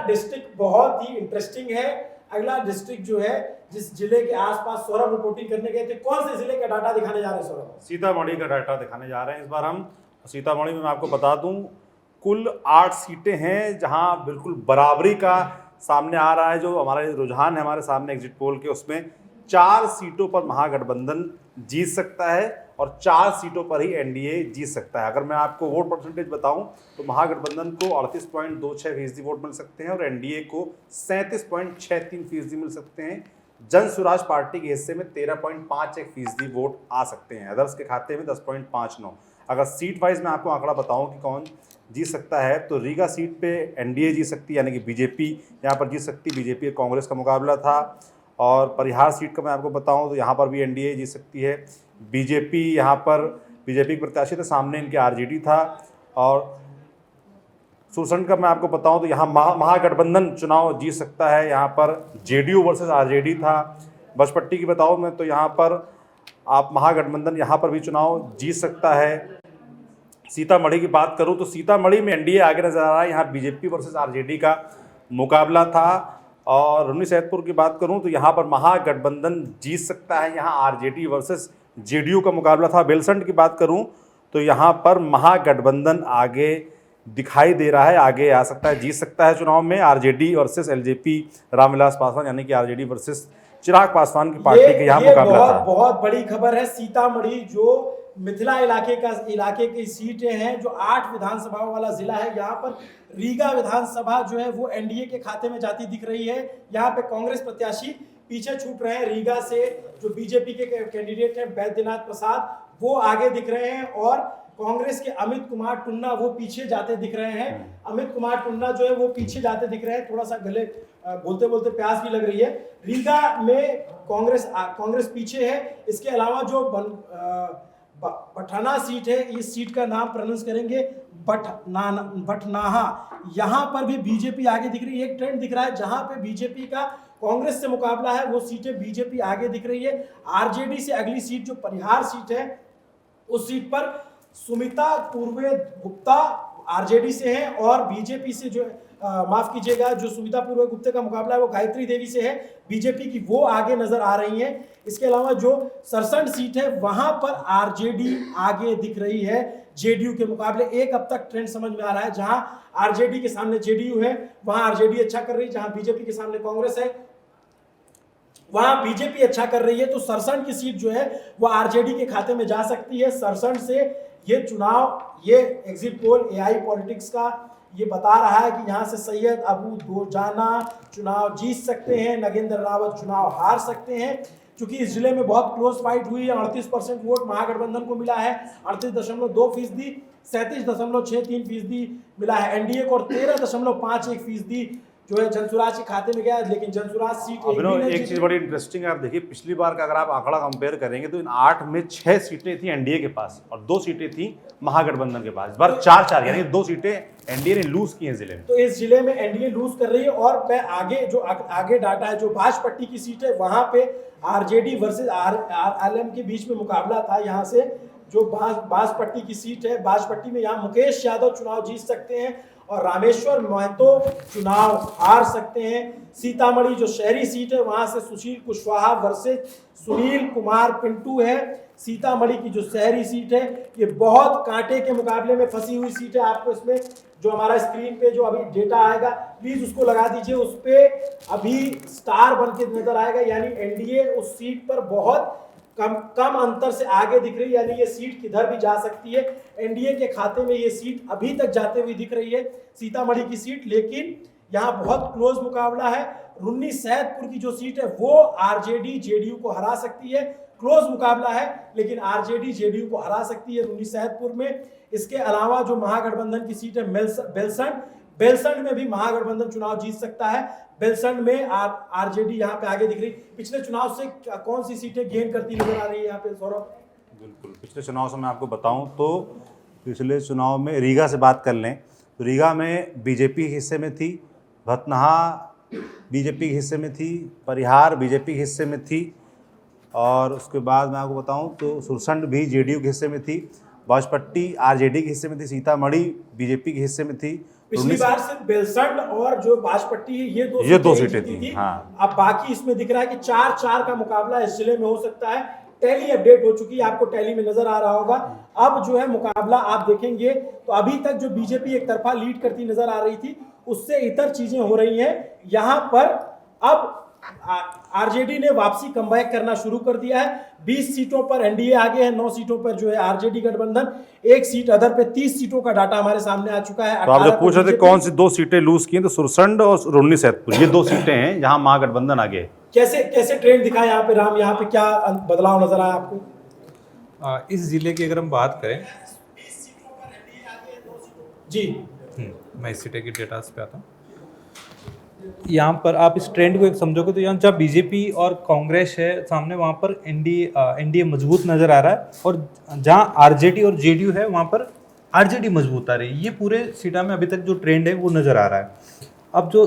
District बहुत ही interesting है। अगला डिस्ट्रिक्ट जो है, जिस जिले के आसपास सौरभ रिपोर्टिंग करने गए थे, कौन से जिले का डाटा दिखाने जा रहे हैं सौरभ? सीतामढ़ी का डाटा दिखाने जा रहे हैं इस बार हम। सीतामढ़ी में मैं आपको बता दूं, कुल 8 सीटें हैं जहां बिल्कुल बराबरी का सामने आ रहा है। जो हमारे रुझान है हमारे सामने एग्जिट पोल के, उसमें 4 सीटों पर महागठबंधन जीत सकता है और 4 सीटों पर ही एनडीए जीत सकता है। अगर मैं आपको वोट परसेंटेज बताऊं तो महागठबंधन को 38.26% वोट मिल सकते हैं और एनडीए को 37.63% मिल सकते हैं। जन स्वराज पार्टी के हिस्से में 13.51% वोट आ सकते हैं, अदर्स के खाते में 10.59। अगर सीट वाइज मैं आपको आंकड़ा बताऊं कि कौन जीत सकता है, तो रीगा सीट पे एनडीए जीत सकती है, यानी कि बीजेपी यहाँ पर जीत सकती है। बीजेपी कांग्रेस का मुकाबला था। और परिहार सीट का मैं आपको बताऊं तो यहाँ पर भी एनडीए जीत सकती है। बीजेपी यहाँ पर बीजेपी के प्रत्याशी थे, सामने इनके आरजेडी था। और सुरसंड का मैं आपको बताऊं तो यहाँ महागठबंधन चुनाव जीत सकता है। यहाँ पर जेडीयू वर्सेस आरजेडी था। बसपट्टी की बताऊं मैं तो यहाँ पर आप महागठबंधन यहाँ पर भी चुनाव जीत सकता है। सीतामढ़ी की बात करूं तो सीतामढ़ी में एनडीए आगे नजर आ रहा है। यहाँ बीजेपी वर्सेस आरजेडी का मुकाबला था। और रुन्नी सैदपुर की बात करूं तो यहाँ पर महागठबंधन जीत सकता है। यहाँ आरजेडी वर्सेस जेडीयू का मुकाबला था। बेलसंड की बात करूं तो यहाँ पर महागठबंधन आगे दिखाई दे रहा है, आगे आ सकता है, जीत सकता है चुनाव में। RJD versus LJP Ramvilas Paswan, यानी कि आरजेडी वर्सेस चिराग पासवान की पार्टी के यहाँ मुकाबला था। बहुत बड़ी खबर है। सीतामढ़ी जो मिथिला इलाके की सीटें हैं, जो 8 विधानसभाओं वाला जिला है, यहाँ पर रीगा विधानसभा जो है वो एनडीए के खाते में जाती दिख रही है। यहाँ पे कांग्रेस प्रत्याशी पीछे छूट रहे हैं। रीगा से जो बीजेपी के कैंडिडेट हैं बैद्यनाथ प्रसाद, वो आगे दिख रहे हैं और कांग्रेस के अमित कुमार टुन्ना वो पीछे जाते दिख रहे हैं। अमित कुमार टुन्ना जो है वो पीछे जाते दिख रहे हैं। थोड़ा सा गले बोलते बोलते प्यास भी लग रही है। रीगा में कांग्रेस पीछे है। इसके अलावा जो बठना सीट है, इस सीट का नाम प्रोनाउंस करेंगे बटनाहा, यहाँ पर भी बीजेपी आगे दिख रही है। एक ट्रेंड दिख रहा है जहां पे बीजेपी का कांग्रेस से मुकाबला है, वो सीटें बीजेपी आगे दिख रही है। आरजेडी से अगली सीट जो परिहार सीट है, उस सीट पर सुमिता पूर्वे गुप्ता आरजेडी से है और बीजेपी से जो माफ कीजिएगा, जो सुमिता पूर्वे गुप्ता का मुकाबला है वो गायत्री देवी से है बीजेपी की, वो आगे नजर आ रही है। इसके अलावा जो सरसंड सीट है वहां पर आरजेडी आगे दिख रही है जेडीयू के मुकाबले। एक अब तक ट्रेंड समझ में आ रहा है, जहां आरजेडी के सामने जेडीयू है वहां आरजेडी अच्छा कर रही है, जहां बीजेपी के सामने कांग्रेस है वहां बीजेपी अच्छा कर रही है। तो सरसंड की सीट जो है वो आरजेडी के खाते में जा सकती है। सरसंड से ये चुनाव, ये एग्जिट पोल एआई पॉलिटिक्स का ये बता रहा है कि यहाँ से सैयद अबू दोजाना चुनाव जीत सकते हैं, नगेंद्र रावत चुनाव हार सकते हैं। क्योंकि इस जिले में बहुत क्लोज फाइट हुई है। 38% वोट महागठबंधन को मिला है, 38.2%, 37.63% मिला है एनडीए को और 13.51% जो है जनसुराज के खाते में गया। लेकिन जनसुराज सीट एक चीज बड़ी इंटरेस्टिंग है, आप देखिए पिछली बार का अगर आप आंकड़ा कंपेयर करेंगे तो इन 8 में 6 सीटें थी एनडीए के पास और 2 सीटें थी महागठबंधन के पास। इस बार 4-4 यानी 2 सीटें एनडीए ने लूज की हैं जिले में। तो इस जिले में एनडीए लूज कर रही है। और मैं आगे डाटा है, जो बाजपट्टी की सीट है वहां पे आरजेडी वर्सेस आरएलएम के बीच में मुकाबला था। यहाँ से जो बाजपट्टी की सीट है, बाजपट्टी में यहाँ मुकेश यादव चुनाव जीत सकते हैं और रामेश्वर महतो चुनाव हार सकते हैं। सीतामढ़ी जो शहरी सीट है वहां से सुशील कुशवाहा वर्सेस सुनील कुमार पिंटू है। सीतामढ़ी की जो शहरी सीट है ये बहुत कांटे के मुकाबले में फंसी हुई सीट है। आपको इसमें जो हमारा स्क्रीन पे जो अभी डेटा आएगा प्लीज उसको लगा दीजिए, उस पे अभी स्टार बन के नजर आएगा, यानी एनडीए उस सीट पर बहुत कम अंतर से आगे दिख रही है, यानी ये सीट किधर भी जा सकती है। एनडीए के खाते में ये सीट अभी तक जाते हुए दिख रही है सीतामढ़ी की सीट, लेकिन यहाँ बहुत क्लोज मुकाबला है। रुन्नी सैदपुर की जो सीट है वो आरजेडी जेडीयू को हरा सकती है। क्लोज मुकाबला है लेकिन आरजेडी जेडीयू को हरा सकती है रुन्नी सैदपुर में। इसके अलावा जो महागठबंधन की सीट है बेलसंड में भी महागठबंधन चुनाव जीत सकता है। बेलसंड में आरजेडी यहाँ पे आगे दिख रही। पिछले चुनाव से कौन सी सीटें गेन करती नजर आ रही है यहाँ पे सौरभ? बिल्कुल, पिछले चुनाव से मैं आपको बताऊं तो पिछले चुनाव में रीगा से बात कर लें तो रीगा में बीजेपी के हिस्से में थी, भतनहा बीजेपी के हिस्से में थी, परिहार बीजेपी के हिस्से में थी और उसके बाद मैं आपको बताऊं तो सुरसंड भी जेडीयू के हिस्से में थी। बाजपट्टी आरजेडी के हिस्से में थी, सीतामढ़ी बीजेपी के हिस्से में थी। पिछली बार सिर्फ बेलसंड और जो बाजपट्टी है ये दो सीटें जीती थी। हाँ। अब बाकी इसमें दिख रहा है कि 4-4 का मुकाबला इस जिले में हो सकता है। टैली अपडेट हो चुकी है, आपको टैली में नजर आ रहा होगा। अब जो है मुकाबला आप देखेंगे तो अभी तक जो बीजेपी एक तरफा लीड करती नजर आ रही थी, उससे इतर चीजें हो रही हैं। यहाँ पर अब आरजेडी ने वापसी कमबैक करना शुरू कर दिया है। 20 सीटों पर एनडीए आगे है, 9 सीटों पर जो है आरजेडी गठबंधन, 1 सीट अदर पे 30 सीटों का डाटा हमारे सामने आ चुका है। तो आप जब पूछ रहे थे कौन सी 2 सीटें लूज की हैं, तो सुरसंड और रुन्नी सैदपुर, ये 2 सीटें हैं जहां महागठबंधन आगे है। कैसे ट्रेंड दिखा यहाँ पे राम, यहाँ पे क्या बदलाव नजर आया आपको? इस जिले की अगर हम बात करें जी, मैं इस सिटी की डेटा पे आता हूँ। यहाँ पर आप इस ट्रेंड को एक समझोगे तो यहाँ जहाँ बीजेपी और कांग्रेस है सामने, वहाँ पर एनडीए मजबूत नज़र आ रहा है, और जहाँ आरजेडी और जेडीयू है वहाँ पर आरजेडी मजबूत आ रही है। ये पूरे सीटा में अभी तक जो ट्रेंड है वो नज़र आ रहा है। अब जो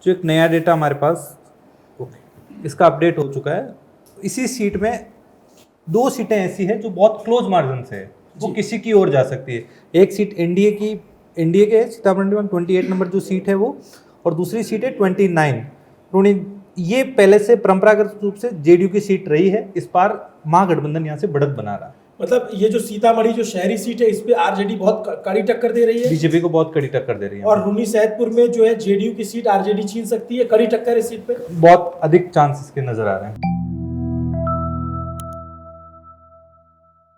एक नया डेटा हमारे पास, इसका अपडेट हो चुका है। इसी सीट में 2 सीटें ऐसी है जो बहुत क्लोज मार्जिन से है, वो किसी की ओर जा सकती है। एक सीट एनडीए के है, सीतामढ़ी में 28 नंबर जो सीट है वो, और दूसरी सीट है 29। ये पहले से परंपरागत रूप से जेडीयू की सीट रही है। इस बार महागठबंधन यहाँ से बढ़त बना रहा है। मतलब ये जो सीतामढ़ी जो शहरी सीट है, इस पे आरजेडी बहुत कड़ी टक्कर दे रही है, बीजेपी को बहुत कड़ी टक्कर दे रही है। और रुन्नी सैदपुर में जो है जेडीयू की सीट आरजेडी छीन सकती है। कड़ी टक्कर इस सीट पे बहुत अधिक चांसेस के नजर आ रहे हैं।